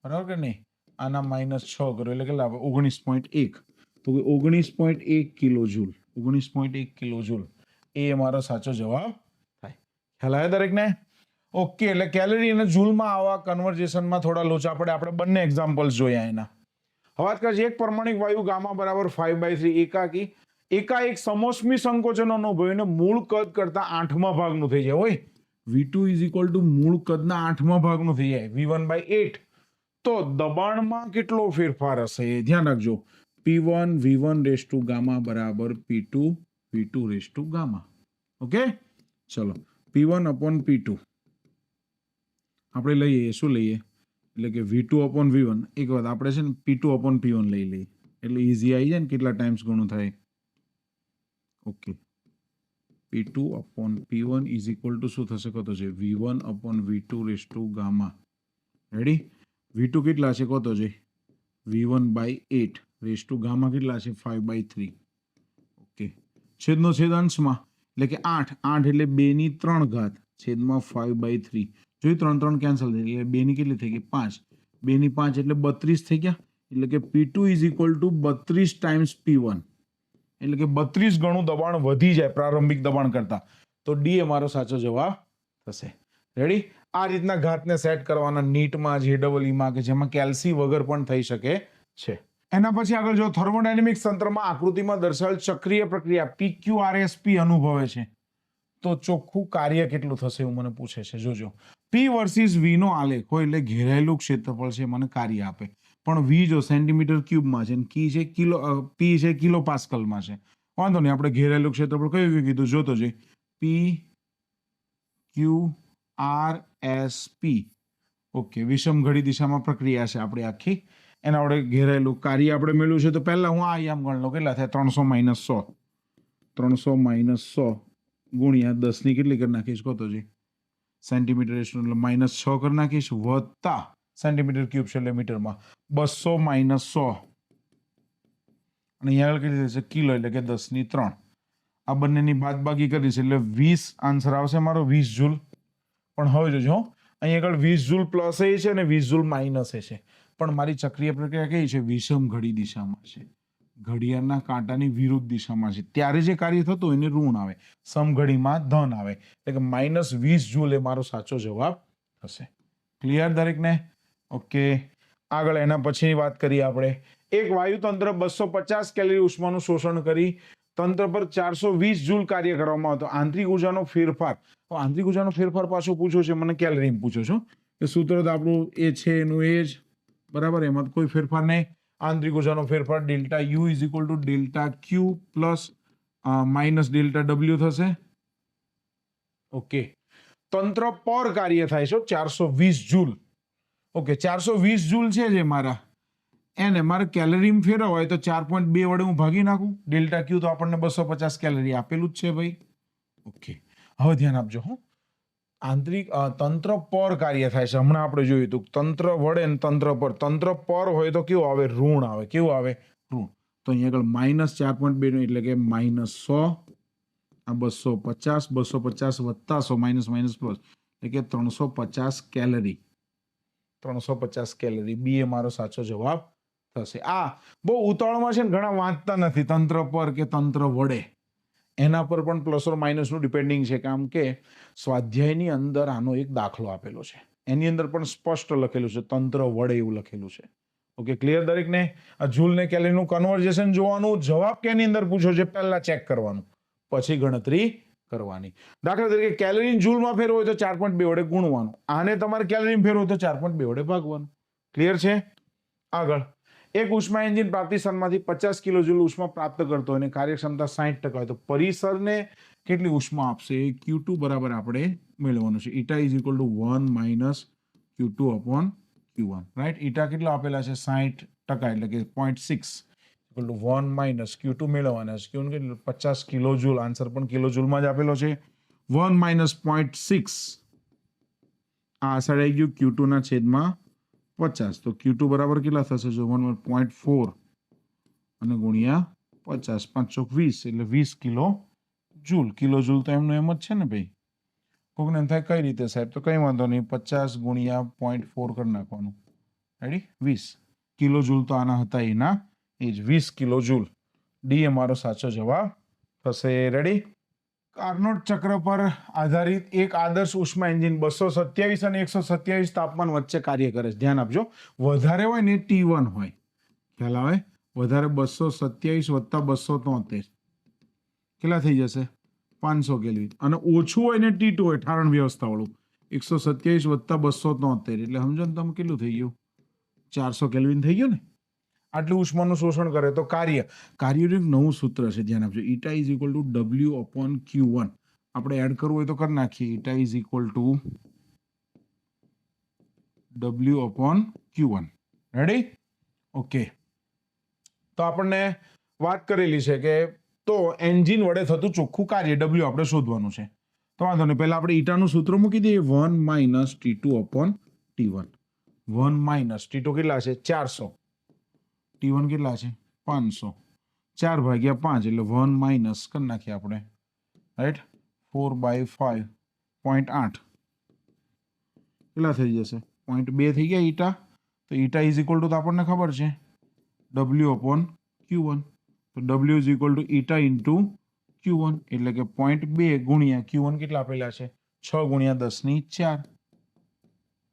બરાબર કે નહીં? આના -6 કરો એટલે કેટલા આવે? 19.1. તો 19.1 કિલો જૂલ, 19.1 કિલો જૂલ એ મારો સાચો જવાબ થાય. ખ્યાલ આવ્યો દરેકને? ઓકે, એટલે કેલરી અને જૂલમાં આવા કન્વર્ઝેશનમાં થોડા લોચા પડે. આપણે બંને એક્ઝામ્પલ્સ જોયા એના. હવે વાત કરીએ એક પરમાણિક વાયુ ગામા બરાબર 5/3 એકાકી એકાએક સમોષ્મી સંકોચન અનુભવીને મૂળ કદ કરતા 8મા ભાગનું થઈ જાય. હોય V2 મૂળ કદના 8મા ભાગનું થઈ જાય V1/8. તો દબાણમાં કેટલો ફેરફાર હશે એ ધ્યાન રાખજો. P1 V1 rays two gamma બરાબર P2 V2 rays two gamma. Okay, ચલો P1/P2 આપણે લઈએ. શું લઈએ? એટલે કે V2/V1. એક વાત આપણે છે ને P2/P1 લઈ લઈએ એટલે ઈઝી આવી જાય ને કેટલા ટાઈમ્સ ગણું થાય. Okay, P2/P1 is equal two શું થશે? કતો છે V1/V2 rays two gamma. Ready? V2 કેટલા છે? કતો છે V1/8 રેઝ ટુ ગામા કેટલા છે? 5/3. ઓકે, છેદનો છેદ અંશમાં એટલે કે 8 એટલે 2 ની 3 ઘાત છેદમાં 5/3. જોઈ 3 કેન્સલ થઈ એટલે 2 ની કેટલી થઈ ગઈ? 5. 2 ની 5 એટલે 32 થઈ ગયા. એટલે કે P2 is equal two 32 times P1 એટલે કે 32 ગણું દબાણ વધી જાય પ્રારંભિક દબાણ કરતા. તો ડી એ મારો સાચો જવાબ થશે. રેડી? આ રીતના ઘાતને સેટ કરવાના નીટમાં JEE કે જેમાં કેલ્સી વગર પણ થઈ શકે છે. એના પછી આગળ જો થર્મોડાયનેમિક્સ તંત્રમાં આકૃતિમાં દર્શાવેલ ચક્રીય પ્રક્રિયા PQRSP અનુભવે છે તો ચોખ્ખું કાર્ય કેટલું થશે એવું મને પૂછે છે. જોજો, P વર્સિસ V નો આલેખ હોય એટલે ઘેરાયેલું ક્ષેત્રફળ છે મને કાર્ય આપે. પણ V જો સેન્ટીમીટર ક્યુબમાં છે અને કી છે કિલો P છે કિલો પાસ્કલમાં છે. વાંધો નહીં, આપણે ઘેરાયેલું ક્ષેત્રફળ કયું કીધું જોતો જઈ. PQRSP. ઓકે, વિષમ ઘડી દિશામાં પ્રક્રિયા છે આપણે આખી. એના આપણે ઘેરાયેલું કાર્ય આપણે મેળવ્યું છે. તો પહેલા હું આ આયામ ગણ લઉં. કેટલા થાય? 300 - 100 ગુણ્યા 10 ની કેટલી કરી નાખીશ? કતો છે સેન્ટીમીટર એટલે -6 કરી નાખીશ વત્તા સેન્ટીમીટર ક્યુબ છે એટલે મીટરમાં 200 - 100 અને અહીંયા આગળ કેટલી થશે? કિલો એટલે કે 10 ની 3. આ બંનેની બાદબાકી કરીશ એટલે 20 આન્સર આવશે મારો 20 જૂલ. પણ હવે જોજો અહીંયા આગળ 20 જૂલ પ્લસ એ છે અને 20 જૂલ માઇનસ એ છે. પણ મારી ચક્રીય પ્રક્રિયા કઈ છે? વિષમ ઘડી દિશામાં છે, ઘડિયાળના કાંટાની વિરુદ્ધ દિશામાં છે. ત્યારે જે કાર્ય થતું એને ઋણ આવે, સમઘડીમાં ધન આવે. એટલે કે -20 જૂલ એ મારો સાચો જવાબ થશે. ક્લિયર દરેકને? ઓકે, આગળ એના પછીની વાત કરીએ આપણે. એક વાયુતંત્ર 250 કેલરી ઉષ્માનું શોષણ કરી તંત્ર પર 420 જૂલ કાર્ય કરવામાં આવતો. આંતરિક ઉર્જાનો ફેરફાર. આંતરિક ઉર્જાનો ફેરફાર પાછો પૂછ્યો છે મને, કેલરી પૂછ્યો છો કે સૂત્ર તો આપણું એ છે એનું એ જ, બરાબર? એમાં કોઈ ફેરફાર નહીં. આંતરિક ઉર્જાનો ફેરફાર delta U is equal to delta Q plus minus delta W થશે. ઓકે, તંત્ર પર કાર્ય થાય છે 420 જૂલ. ઓકે, 420 જૂલ છે જે મારા, એને મારે કેલરી ફેરવવા હોય તો 4.2 વડે હું ભાગી નાખું. ડેલ્ટા Q તો આપણને 250 કેલરી આપેલું જ છે ભાઈ. ઓકે, હવે ધ્યાન આપજો. આંતરિક તંત્ર પર કાર્ય થાય છે. હમણાં આપણે જોયું હતું તંત્ર વડે ને તંત્ર પર હોય તો કેવું આવે? ઋણ આવે. કેવું આવે? ઋણ. તો અહીંયા આગળ -4.2 એટલે કે -100. આ 250 વત્તા 100 માઇનસ પ્લસ એટલે કે 350 કેલરી. 350 કેલરી બી એ મારો સાચો જવાબ થશે. આ બહુ ઉતાવળમાં છે ને ઘણા વાંચતા નથી તંત્ર પર કે તંત્ર વડે. એના પર પણ પ્લસ ઓર માઇનસનું ડિપેન્ડિંગ છે. કામ કે સ્વાધ્યાયની અંદર આનો એક દાખલો આપેલો છે, એની અંદર પણ સ્પષ્ટ લખેલું છે તંત્ર વડે એવું લખેલું છે. ઓકે, ક્લિયર દરેકને? આ જૂલ ને કેલરીનું કન્વર્ઝેશન જોવાનું, જવાબ કેની અંદર પૂછો છે પહેલા ચેક કરવાનું, પછી ગણતરી કરવાની. દાખલા તરીકે કેલરી જૂલમાં ફેરવો હોય તો 4.2 વડે ગુણવાનું. આને તમારે કેલરી ફેરવો હોય તો 4.2 વડે ભાગવાનું. ક્લિયર છે? આગળ, એક ઉષ્મા એન્જિન પ્રાપ્તિ સ્થાનમાંથી 50 કિલો જૂલ ઉષ્મા પ્રાપ્ત કરતો હોય અને કાર્યક્ષમતા 60% હોય તો પરિસરને કેટલી ઉષ્મા આપશે? Q2 બરાબર આપણે મેળવવાનું છે. Eta is equal to 1 - Q2/Q1. Right? Eta કેટલા આપેલા છે? 60% એટલે કે 0.6 ઇક્વલ ટુ 1 - Q2 મેળવવાના છે. Q1 કેટલું? 50 કિલો જૂલ. આન્સર પણ કિલો જૂલમાં જ આપેલો છે. 1 - 0.6 આ સાઈડ આવી ગયું Q2 ના છેદમાં 50. તો Q2 બરાબર કેટલા થશે? જો 1.4 અને ગુણ્યા 50, 5 ચોક 20 એટલે 20 કિલો જૂલ. કિલો જૂલ તો એમનું એમ જ છે ને ભાઈ. કોકને એમ થાય કઈ રીતે સાહેબ, તો કઈ વાંધો નહીં, 50 ગુણ્યા 0.4 કરી નાખવાનું. રેડી? 20 કિલો જૂલ તો આના હતા એના એ જ 20 કિલો જૂલ. ડી એ મારો સાચો જવાબ થશે. રેડી? કાર્નોટ ચક્ર પર આધારિત એક આદર્શ ઉષ્મા એન્જિન 227 અને 127 તાપમાન વચ્ચે કાર્ય કરે છે. ધ્યાન આપજો, વધારે હોય ને T1 હોય, ખ્યાલ આવે? વધારે 227 વત્તા 273 કેટલા થઈ જશે? 500 કેલ્વિન. અને ઓછું હોય ને T2 હોય, ઠારણ વ્યવસ્થા વાળું, 127 વત્તા 273 એટલે સમજો ને તમે કેટલું થઈ ગયું? 400 કેલ્વિન થઈ ગયું ને. આટલું ઉષ્માનું શોષણ કરે તો કાર્યનું એક નવું સૂત્ર છે, ધ્યાન આપજો. Eta is equal to W/Q1. આપણે એડ કરવું હોય તો કરી નાખીએ. Eta is equal to W/Q1. Ready? Okay. તો આપણને વાત કરેલી છે કે તો એન્જિન વડે થતું ચોખ્ખું કાર્ય W આપણે શોધવાનું છે. તો વાંધો નહીં, પહેલા આપણે ઈટાનું સૂત્ર મૂકી દઈએ. 1 - T2/T1. 1 - T2 કેટલા છે? 400. T1 કેટલા છે? 500. 4/5 એટલે 1 માઇનસ કરી નાખીએ આપણે. રાઈટ? 4/5.8 કેટલા થઈ જશે? 0.2 થઈ ગયા ઈટા. તો ઈટા ઇઝ ઇક્વલ ટુ, તો આપણને ખબર છે W/Q1. તો W is equal to eta into Q1 એટલે કે 0.2 ગુણ્યા Q1 કેટલા આપેલા છે? 6 ગુણ્યા 10⁴.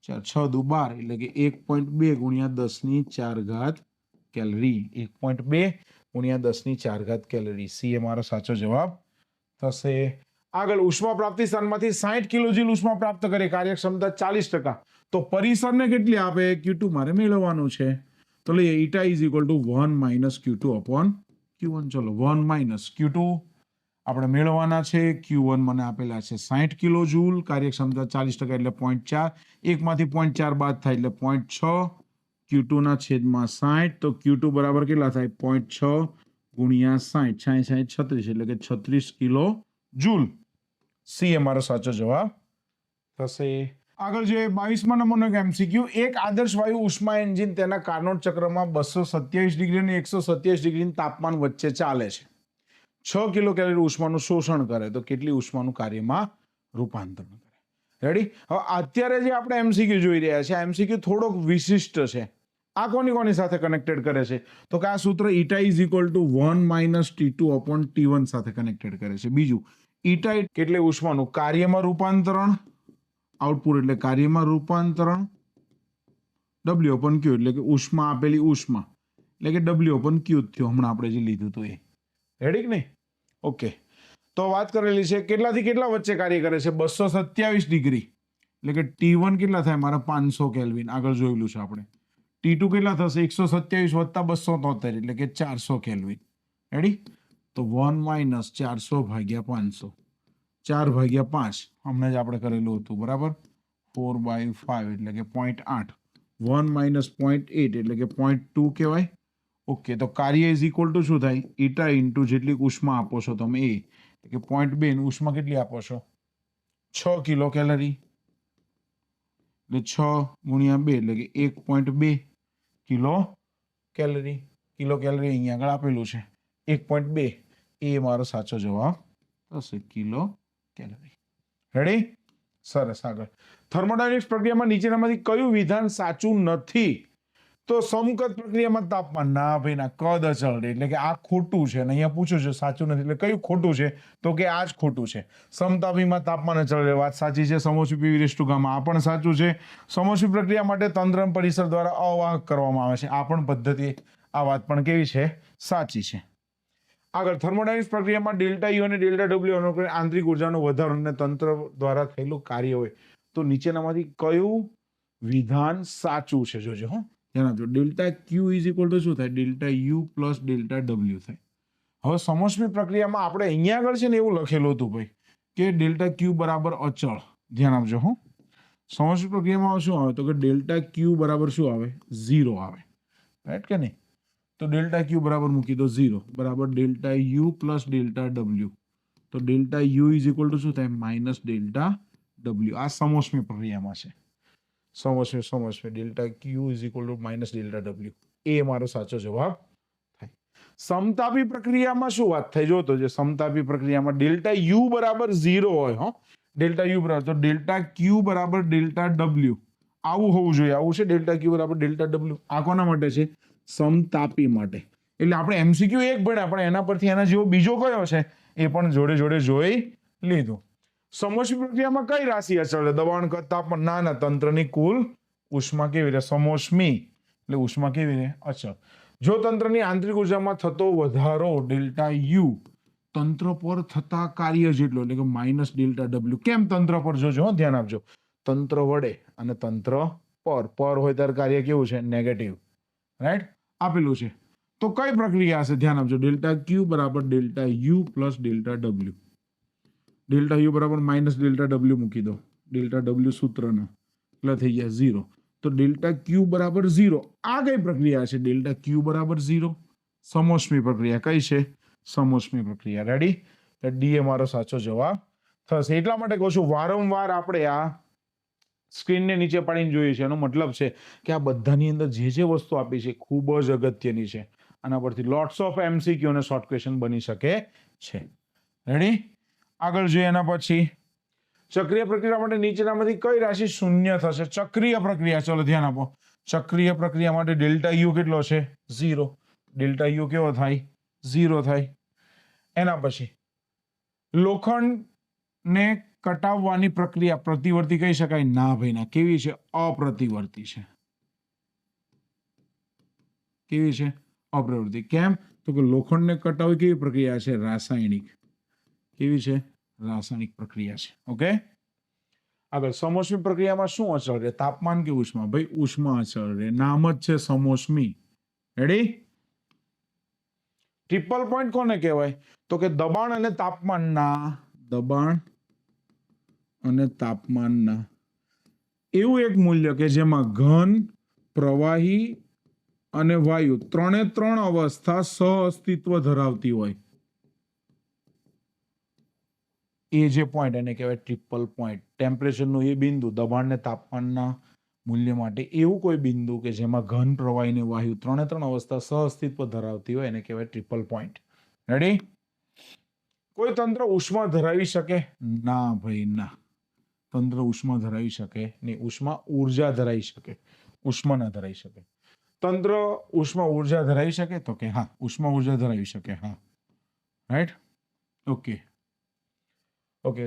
6 દુ 12 એટલે કે 1.2 ગુણ્યા 10⁴ કેલરી. 1.2 ગુણ્યા 10⁴ કેલરી. સી એ મારો સાચો જવાબ થશે. આગળ, ઉષ્મા પ્રાપ્તિ સ્થાનમાંથી 60 કિલોજૂલ ઉષ્મા પ્રાપ્ત કરે, કાર્યક્ષમતા 40%. તો પરિસરને કેટલી આપે? Q2 મારે મેળવવાનું છે. તો લઈએ eta is equal to 1 - Q2/Q1. ચલો 1 - Q2 આપણે મેળવવાના છે. Q1 મને આપેલા છે 60 કિલો જૂલ, કાર્યક્ષમતા 40% એટલે 0.4. 1 માંથી 0.4 બાદ થાય એટલે 0.6. Q2 ના છેદમાં 60. તો Q2 બરાબર કેટલા થાય? 0.6 ગુણ્યા 60 60 36 એટલે કે 36 કિલો જૂલ. સી એ મારો સાચો જવાબ થશે. આગળ જે 22મા નંબરનો એક MCQ. એક આદર્શ વાયુ ઉષ્મા એન્જિન તેના કાર્નોટ ચક્રમાં 227 ડિગ્રી અને 127 ડિગ્રી તાપમાન વચ્ચે ચાલે છે. 6 કિલો કેલરી ઉષ્માનું શોષણ કરે તો કેટલી ઉષ્માનું કાર્યમાં રૂપાંતરણ કરે? રેડી? હવે અત્યારે જે આપણે MCQ જોઈ રહ્યા છે, આ MCQ થોડોક વિશિષ્ટ છે. આ કોની સાથે કનેક્ટેડ કરે છે? તો કે આ સૂત્ર eta is equal to 1 - T2/T1 સાથે કનેક્ટેડ કરે છે. બીજું, ઈટા એટલે ઉષ્માનું કાર્યમાં રૂપાંતરણ, આઉટપુટ એટલે કાર્યમાં રૂપાંતરણ, W/Q એટલે કે ઉષ્મા આપેલી ઉષ્મા એટલે કે W/Q થયો, હમણાં આપણે જે લીધું હતું એ. રેડી કે નહીં? ઓકે. તો વાત કરેલી છે કેટલાથી કેટલા વચ્ચે કાર્ય કરે છે? 227 ડિગ્રી એટલે કે T1 કેટલા થાય મારા? 500 કેલ્વિન. આગળ જોયેલું છે આપણે. T2 કેટલા થશે? 127 વત્તા 273 એટલે કે 400 કેલ્વિન. રેડી? તો 1 - 400/500. 4/5 હમણાં જ આપણે કરેલું હતું, બરાબર? 4/5 એટલે કે 0.8. 1 - 0.8 એટલે કે 0.2 કહેવાય. ઓકે. તો કાર્ય ઇઝ ઇક્વલ ટુ શું થાય? ઈટા ઇન્ટુ જેટલી ઉષ્મા આપો છો તમે એ, એટલે કે 0.2 ની ઉષ્મા કેટલી આપો છો? 6 કિલો કેલરી. એટલે 6 ગુણ્યા 2 એટલે કે 1.2 કિલો કેલરી. કિલો કેલરી અહીંયા આગળ આપેલું છે 1.2. એ મારો સાચો જવાબ થશે, કિલો કેલરી. રેડી? સરસ. આગળ, થર્મોડાયનેમિક્સ પ્રક્રિયામાં નીચેનામાંથી કયું વિધાન સાચું નથી? તો સમકક્ષ પ્રક્રિયામાં તાપમાન, ના ભાઈ ના, કદ અચળ રહે એટલે કે આ ખોટું છે. અને અહીંયા પૂછ્યું છે સાચું નથી એટલે કયું ખોટું છે? તો કે આ જ ખોટું છે. સમતાપીમાં તાપમાન અચળ રહે, વાત સાચી છે. સમોષ્મિ P(V) આ પણ સાચું છે. સમોષ્મિ પ્રક્રિયા માટે તંત્ર પરિસર દ્વારા અવાહક કરવામાં આવે છે, આ પણ પદ્ધતિ, આ વાત પણ કેવી છે? સાચી છે. આગળ, થર્મોડાયનેમિક્સ પ્રક્રિયામાં ΔU અને ΔW અનુક્રમે આંતરિક ઉર્જાનો વધારો અને તંત્ર દ્વારા થયેલું કાર્ય હોય તો નીચેનામાંથી કયું વિધાન સાચું છે? જોજો હો, ધ્યાન આપજો. ΔQ ઇઝ ઇક્વલ ટુ શું થાય? ΔU પ્લસ ΔW થાય. હવે સમોષ્મિ પ્રક્રિયામાં આપણે અહીંયા આગળ છે ને એવું લખેલું હતું ભાઈ કે ΔQ બરાબર અચળ. ધ્યાન આપજો હો. સમોષ્મિ પ્રક્રિયામાં શું આવે? તો કે ΔQ બરાબર શું આવે? 0 આવે. રાઈટ કે નહીં? તો ΔQ બરાબર મૂકી દો 0 બરાબર ΔU પ્લસ ΔW. તો ΔU ઇઝ ઇક્વલ ટુ શું થાય? Minus ΔW. આ સમોષ્મિ પ્રક્રિયામાં છે. સમોષ્મિ ΔQ is equal two minus ΔW. એ મારો સાચો જવાબ થાય. સમતાપી પ્રક્રિયામાં શું વાત થાય જો તો જે સમતાપી પ્રક્રિયામાં ડેલ્ટા યુ બરાબર 0 હોય હો ડેલ્ટા યુ બરાબર તો ડેલ્ટા ક્યુ બરાબર ડેલ્ટા ડબલ્યુ આવું હોવું જોઈએ આવું છે ડેલ્ટા ક્યુ બરાબર ડેલ્ટા ડબલ્યુ આ કોના માટે છે સમતાપી માટે એટલે આપણે એમસીક્યુ એક ભણ્યા પણ એના પરથી એના જેવો બીજો કયો છે એ પણ જોડે જોડે જોઈ લીધું સમોષ્મી પ્રક્રિયામાં કઈ રાશિ અચળ છે દબાણ કરતા પણ ના તંત્રની કુલ ઉષ્મા કેવી રહે સમોષ્મી એટલે ઉષ્મા કેવી રહે અચળ જો તંત્રની આંતરિક ઉર્જામાં થતો વધારો ડેલ્ટા યુ તંત્ર પર થતા કાર્ય જેટલો એટલે કે માઇનસ ડેલ્ટા ડબલ્યુ કેમ તંત્ર પર જોજો ધ્યાન આપજો તંત્ર વડે અને તંત્ર પર હોય ત્યારે કાર્ય કેવું છે નેગેટિવ રાઈટ આપેલું છે તો કઈ પ્રક્રિયા હશે ધ્યાન આપજો ડેલ્ટા ક્યુ બરાબર delta U plus delta W delta you બરાબર માઇનસ ડેલ્ટા ડબલ્યુ મૂકી દો ડેલ્ટા ડબલ્યુ સૂત્રના એટલે થઈ ગયા 0 તો ડેલ્ટા ક્યુ બરાબર 0 આ કઈ પ્રક્રિયા છે ડેલ્ટા ક્યુ બરાબર 0 સમોષ્મી પ્રક્રિયા કઈ છે સમોષ્મી પ્રક્રિયા રેડી તો ડી એ મારો સાચો જવાબ થશે એટલા માટે કહું છું વારંવાર આપણે આ સ્ક્રીનને નીચે પાડીને જોઈએ છે એનો મતલબ છે કે આ બધાની અંદર જે જે વસ્તુ આપી છે ખૂબ જ અગત્યની છે આના પરથી લોટ્સ ઓફ એમસીક્યુ અને શોર્ટ ક્વેશ્ચન બની શકે છે રેડી આગળ જોઈએ એના પછી ચક્રીય પ્રક્રિયા માટે નીચેનામાંથી કઈ રાશિ શૂન્ય થશે ચક્રીય પ્રક્રિયા ચલો ધ્યાન આપો ચક્રીય પ્રક્રિયા માટે ડેલ્ટા યુ કેટલો છે 0 ડેલ્ટા યુ કેવો થાય 0 થાય એના પછી લોખંડને કટાવવાની પ્રક્રિયા પ્રતિવર્તી કહી શકાય ના ભાઈ ના કેવી છે અપ્રતિવર્તી છે કેવી છે અપ્રતિવર્તી કેમ તો કે લોખંડને કટાવવી કેવી પ્રક્રિયા છે રાસાયણિક કેવી છે રાસાયણિક પ્રક્રિયા છે ઓકે આગળ સમોષ્મી પ્રક્રિયામાં શું અચળ રહે તાપમાન કે ઉષ્મા ભાઈ ઉષ્મા અચળ રહે નામ જ છે સમોષ્મી રેડી ટ્રિપલ પોઈન્ટ કોને કહેવાય તો કે દબાણ અને તાપમાનના એવું એક મૂલ્ય કે જેમાં ઘન પ્રવાહી અને વાયુ ત્રણ અવસ્થા સહઅસ્તિત્વ ધરાવતી હોય એ જે પોઈન્ટ એને કહેવાય ટ્રિપલ પોઈન્ટ ટેમ્પરેચરનું એ બિંદુ દબાણ ને તાપમાનના મૂલ્ય માટે એવું કોઈ બિંદુ કે જેમાં ઘન પ્રવાહી ને વાયુ ત્રણ અવસ્થા સહઅસ્તિત્વ ધરાવતી હોય એને કહેવાય ટ્રિપલ પોઈન્ટ રેડી કોઈ તંત્ર ઉષ્મા ધરાવી શકે ના ભાઈ ના તંત્ર ઉષ્મા ધરાવી શકે નહીં ઉષ્મા ઉર્જા ધરાવી શકે ઉષ્મા ના ધરાવી શકે તંત્ર ઉષ્મા ઉર્જા ધરાવી શકે તો કે હા ઉષ્મા ઉર્જા ધરાવી શકે હા રાઈટ ઓકે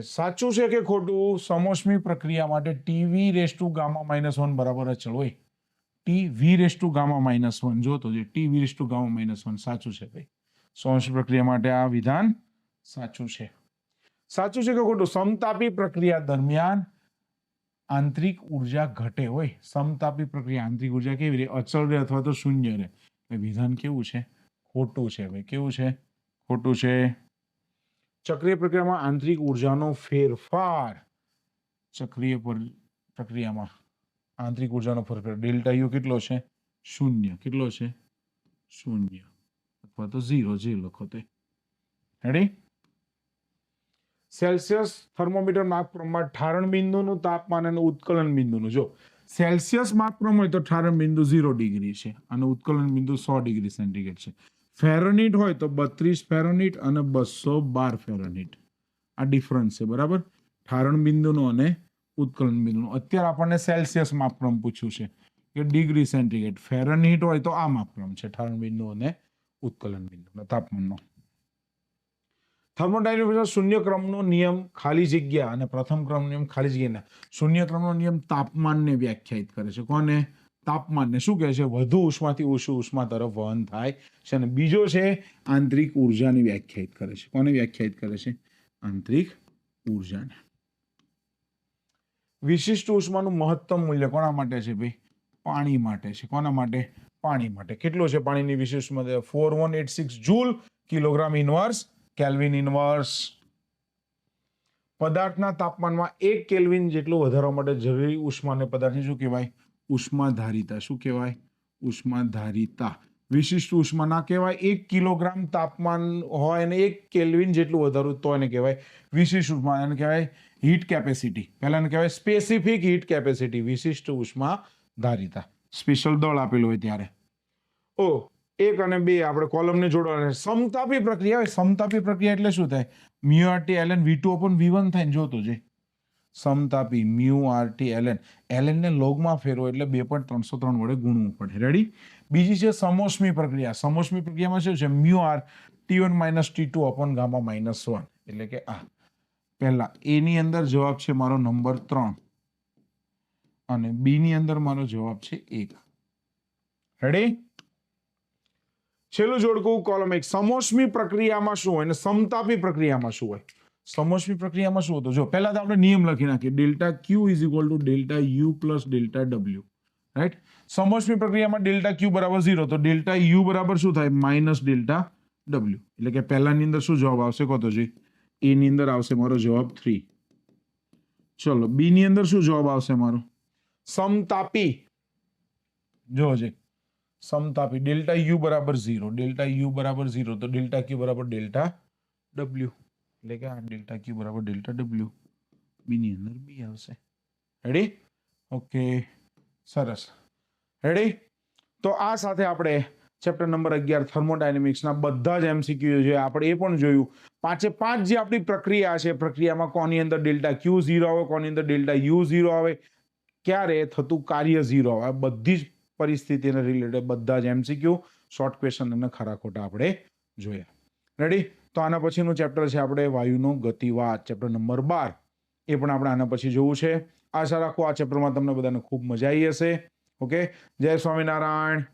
સાચું છે કે ખોટું સમોષ્મી પ્રક્રિયા માટે ટીવી રેસ્ટુ ગામા -1 બરાબર અચળ હોય ટી રેસ્ટુ ગામા -1 જો તો જે ટી રેસ્ટુ ગામા -1 સાચું છે ભાઈ સમોષ્મી પ્રક્રિયા માટે આ વિધાન સાચું છે કે ખોટું સમતાપી પ્રક્રિયા દરમિયાન આંતરિક ઉર્જા ઘટે હોય સમતાપી પ્રક્રિયા આંતરિક ઉર્જા કેવી રહે અચળ રહે અથવા તો શૂન્ય રહે વિધાન કેવું છે ખોટું છે ભાઈ કેવું છે ખોટું છે ચક્રીય પ્રક્રિયામાં આંતરિક ઉર્જાનો ફેરફાર ચક્રીય પ્રક્રિયામાં આંતરિક ઉર્જાનો ફેરફાર ડેલ્ટા યુ કેટલો છે શૂન્ય કેટલો છે શૂન્ય અથવા તો 0 જે લખો તે રેડી સેલ્સિયસ થર્મોમીટર માપક્રમમાં ઠારણ બિંદુનું તાપમાન અને ઉત્કલન બિંદુનું જો સેલ્સિયસ માપક્રમ હોય તો ઠારણ બિંદુ 0 ડિગ્રી છે અને ઉત્કલન બિંદુ 100 ડિગ્રી સેન્ટીગ્રેડ છે ફેરનહીટ હોય તો 32 ફેરનહીટ અને 212 ફેરનહીટ આ ડિફરન્સ છે બરાબર ઠારણ બિંદુનો અને ઉત્કલન બિંદુનો અત્યારે આપણને સેલ્સિયસ માપક્રમ પૂછ્યું છે કે ડિગ્રી સેન્ટીગ્રેડ ફેરનહીટ હોય તો આ માપક્રમ છે ઠારણ બિંદુ અને ઉત્કલન બિંદુનો તાપમાનનો થર્મોડાયનેમિક્સમાં શૂન્ય ક્રમનો નિયમ ખાલી જગ્યા અને પ્રથમ ક્રમનો નિયમ ખાલી જગ્યાના શૂન્ય ક્રમનો નિયમ તાપમાનને વ્યાખ્યાયિત કરે છે કોને તાપમાનને શું કહે છે વધુ ઉષ્માથી ઓછું ઉષ્મા તરફ વહન થાય છે અને બીજો છે આંતરિક ઉર્જાને વ્યાખ્યાયિત કરે છે કોને વ્યાખ્યાયિત કરે છે આંતરિક ઉર્જાને વિશિષ્ટ ઉષ્માનું મહત્તમ મૂલ્ય કોના માટે છે ભાઈ પાણી માટે છે કોના માટે પાણી માટે કેટલો છે પાણીની વિશિષ્ટ ઉષ્મા 4186 joule kilogram inverse kelvin inverse પદાર્થના તાપમાનમાં 1 કેલ્વિન જેટલો વધારવા માટે જરૂરી ઉષ્માને પદાર્થને શું કહેવાય ઉષ્માધારિતા શું કહેવાય ઉષ્માધારિતા વિશિષ્ટ ઉષ્મા ના કહેવાય 1 કિલોગ્રામ તાપમાન હોય અને 1 કેલ્વિન જેટલું વધારવું તો એને કહેવાય વિશિષ્ટ ઉષ્મા એને કહેવાય હીટ કેપેસિટી પહેલા એને કહેવાય સ્પેસિફિક હીટ કેપેસિટી વિશિષ્ટ ઉષ્માધારિતા સ્પેશિયલ દળ આપેલું હોય ત્યારે 1 અને 2 આપણે કોલમને જોડવાના છે. સમતાપી પ્રક્રિયા હોય. સમતાપી પ્રક્રિયા એટલે શું થાય? Mu RT ln v2 upon v1 થાય ને, જોતો જે સમતાપી મ્યુ આરટી ln ને લોગમાં ફેરવો એટલે 2.303 વડે ગુણવું પડે. રેડી? બીજી છે સમોષ્મી પ્રક્રિયા. સમોષ્મી પ્રક્રિયામાં શું છે? Mu R T1 minus T2 upon gamma minus 1 એટલે કે આ પહેલા એ ની અંદર જવાબ છે મારો નંબર 3 અને બી ની અંદર મારો જવાબ છે 1. રેડી? છેલ્લું જોડકું કોલમ 1. સમોષ્મી પ્રક્રિયામાં શું હોય અને સમતાપી પ્રક્રિયામાં શું હોય? સમોષ્મી પ્રક્રિયામાં શું હતું? જો પહેલા તો આપણે નિયમ લખી નાખીએ. Delta Q is equal to delta U plus delta W. Right? સમોષ્મી પ્રક્રિયામાં ડેલ્ટા ક્યુ બરાબર 0, તો ડેલ્ટા યુ બરાબર શું થાય? Minus delta W. એટલે કે પહેલાની અંદર શું જવાબ આવશે? કહો તો જી. એ ની અંદર આવશે મારો જવાબ 3. ચલો બી ની અંદર શું જવાબ આવશે મારો? સમતાપી. જો છે સમતાપી ડેલ્ટા યુ બરાબર 0, ડેલ્ટા યુ બરાબર 0, તો ડેલ્ટા ક્યુ બરાબર ડેલ્ટા ડબલ્યુ. એટલે કે આ ડેલ્ટા ક્યુ બરાબર ડેલ્ટા ડબલ્યુ. બી ની અંદર બી આવશે. રેડી? ઓકે, સરસ. રેડી? તો આ સાથે આપણે ચેપ્ટર નંબર 11 થર્મોડાયનેમિક્સના બધા જ એમસીક્યુ છે આપણે એ પણ જોયું. 5 જે આપણી પ્રક્રિયા છે, પ્રક્રિયામાં કોની અંદર ડેલ્ટા ક્યુ 0 આવે, કોની અંદર ડેલ્ટા યુ 0 આવે, ક્યારે થતું કાર્ય 0 આવે, બધી જ પરિસ્થિતિને રિલેટેડ બધા જ એમસીક્યુ, શોર્ટ ક્વેશ્ચન અને ખરા ખોટા આપણે જોયા. રેડી? તો આના પછીનું ચેપ્ટર છે આપણે વાયુનો ગતિવાદ, ચેપ્ટર નંબર 12. એ પણ આપણે આના પછી જોવું છે. આશા રાખું આ ચેપ્ટરમાં તમને બધાને ખૂબ મજા આવી હશે. ઓકે, જય સ્વામિનારાયણ.